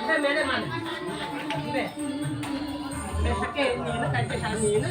मेरे मन में सके नील करके साल नील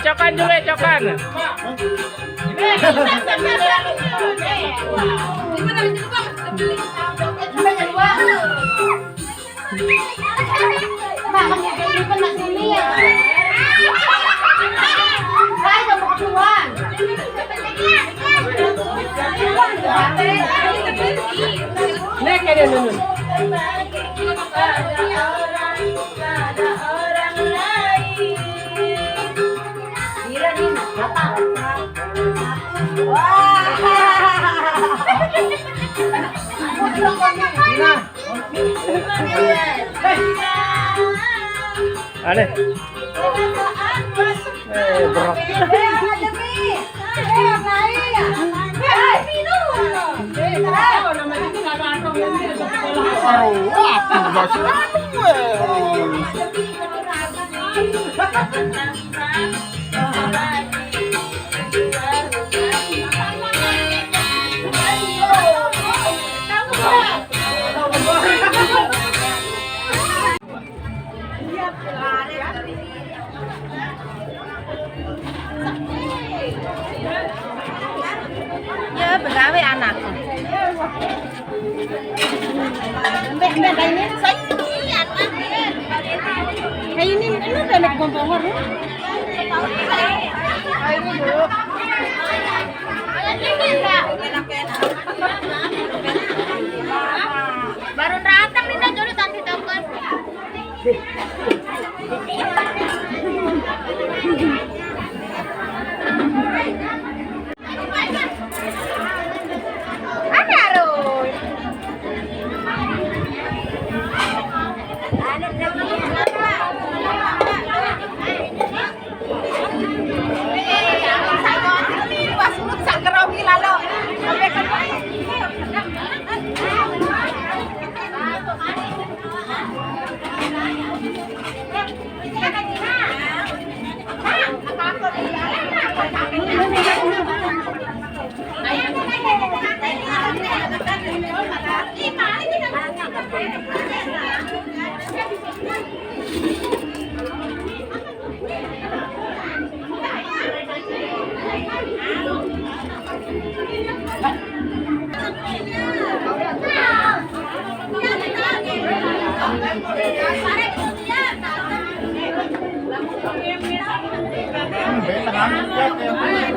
Cokan juga, cokan. Nek ada nun. Aneh. Berat. Ya begawe anak. Mbak ini saya ini anak. Kayak ini udah naik kompor. Baru datang nih jadi tadi telepon.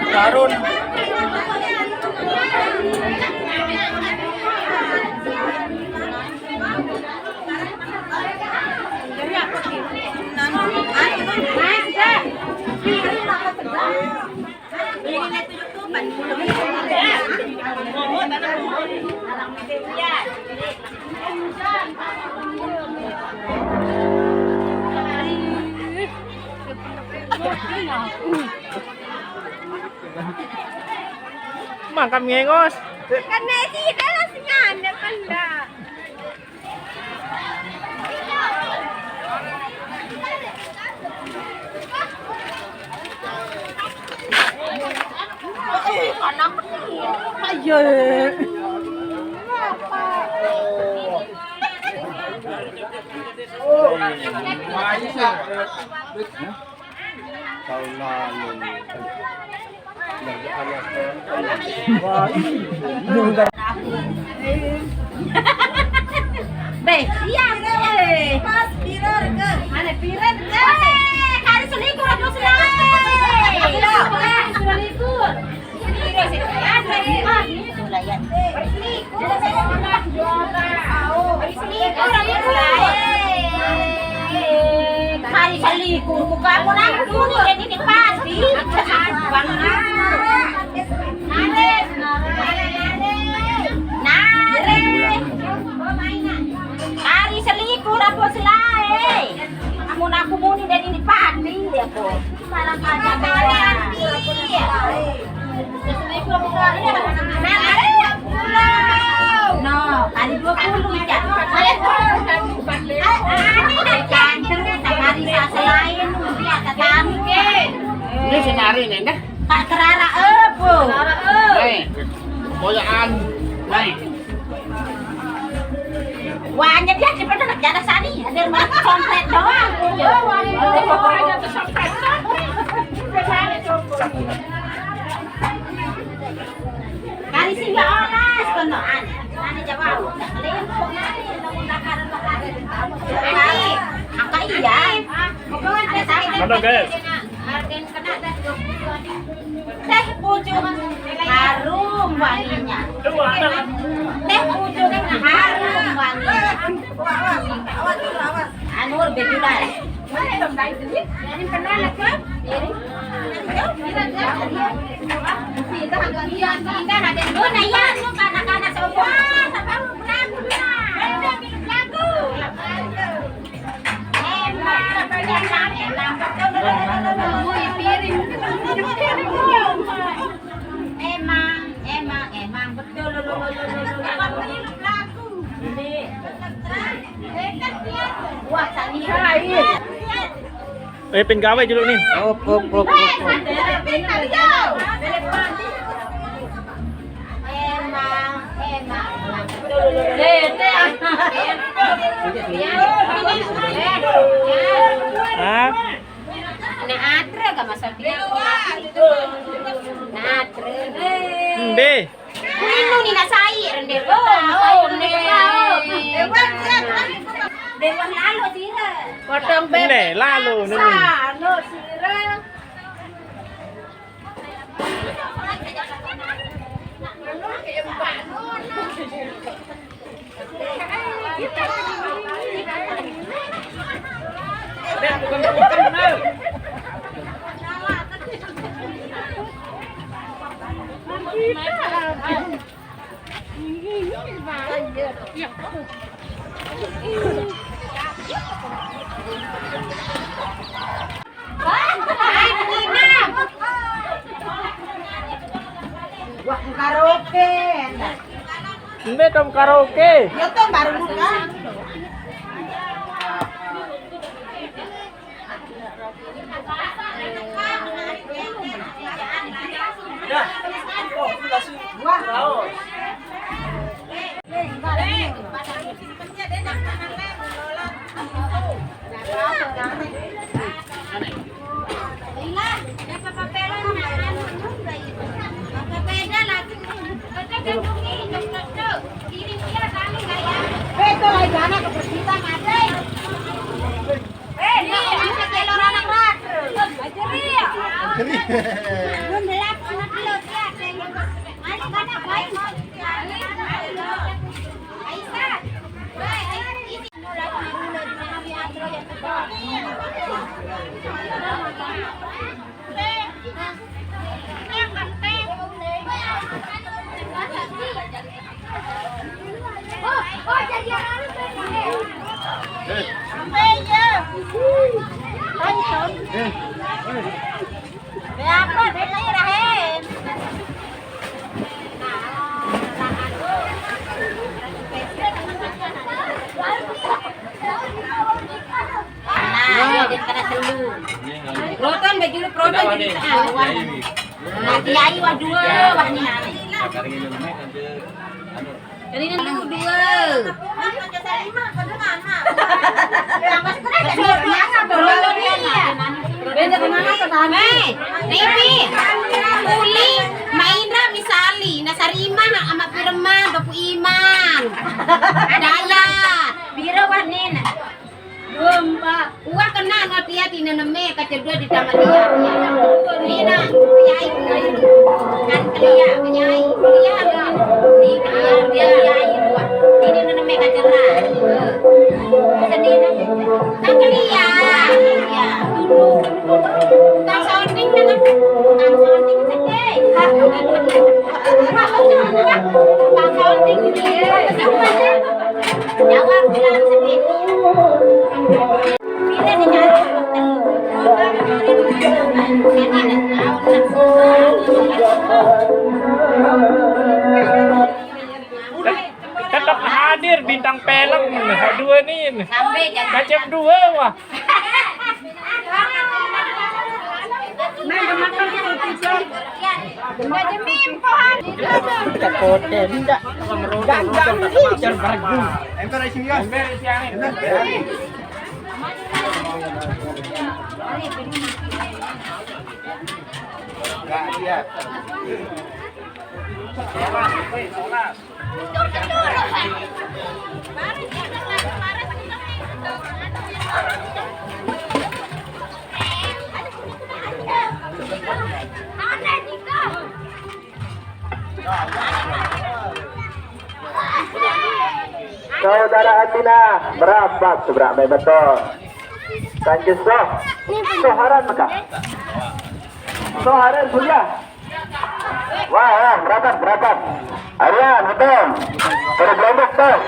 Karun. Makam ngengos. Karena tidak langsung ada kanda. Anak ayo. Tahun lalu. Be, iya be. Pas pirer ke. Ane pirer ke. Kali selikur aku selai. Selikur. Kali selikur buka aku nak dulu jadi di pasti. Kali selikur aku selai. Aku muni dari di pasti aku. Malah aja no, kali 20 ya. Ini senari nih, Kak Wahnya dia daripada nak jalan sani. Ada yang malah complet doang. Ada pokoknya tuh complet. Kali sih ya olas kono ane jawab. Lempok nani nang lakaran-lakaran. Ini angka iya. Pokoknya ada sakit. Mana guys? Hargen kena dah 20. Teh pucuk harum wanginya. Teh pucuk harum wanginya. Anur bejulan. Ini pernah nak kan? Emang betul wah tadi Penggawai dulu nih. Ah, Naatre ka masabi. Naatre. hindi. Kuno ni nasai rende. Oh, ne. Dewan lalo sira. Potong Hindi, lalo naman. Ano sira? Wah, karaoke. Hindi, tom karaoke. Yo to baru buka. Betul lah jana kebersihan ada. Dia orang kelor anak rat. Ajeri ya. Belum belak anak lo ya. Ani kana baik. Aisyah. Baik, ini mulai dulu di atro ya. Oh, jadi orang apa? Betanya rahen. Nah, dia kena dulu. Proton baju lu proton jadi awal. Nah, kiai wa dua wahni. Jadi dulu dua. Uli Maindra misali nasarima sama Firman Bapu Iman. Daya biro wanena. Uang kena hati-hati neneme kecedua di taman dia. Nina kiai kan kelia kiai di dia kiai dua. Ini neneme kecera. Sedih kan kelia. Ya dulu. Tang sounding dengan tang sounding sedih. Tang sounding dia. Jawab bilang sedih. Bila dicari Tetap hadir bintang film dua nih. sampai jadi Kacep dua wah. makan Enggak jemimpohan. Kote tidak. Ganggang ni jar bergu. Ember isian. Saudara Atina, berapa seberapa betul? Kanjeng Soharan maka. Soharan sudah. Wah, berapa? Aryan, betul. Bergelombok tuh.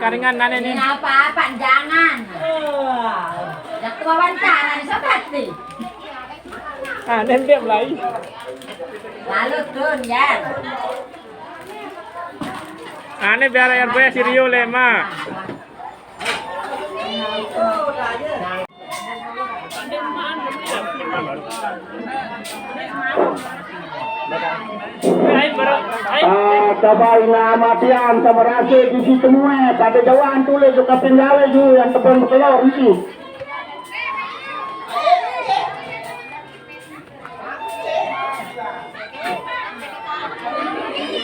Karingan nane nih. Apa-apa jangan. Dak wawancara seperti. Diam lagi. Lalu turun ya. Ane biar air gue sirio lema. Tabay na matian sa marase di si temue pada jauhan tulis suka penggawe ju yang tebal telur isi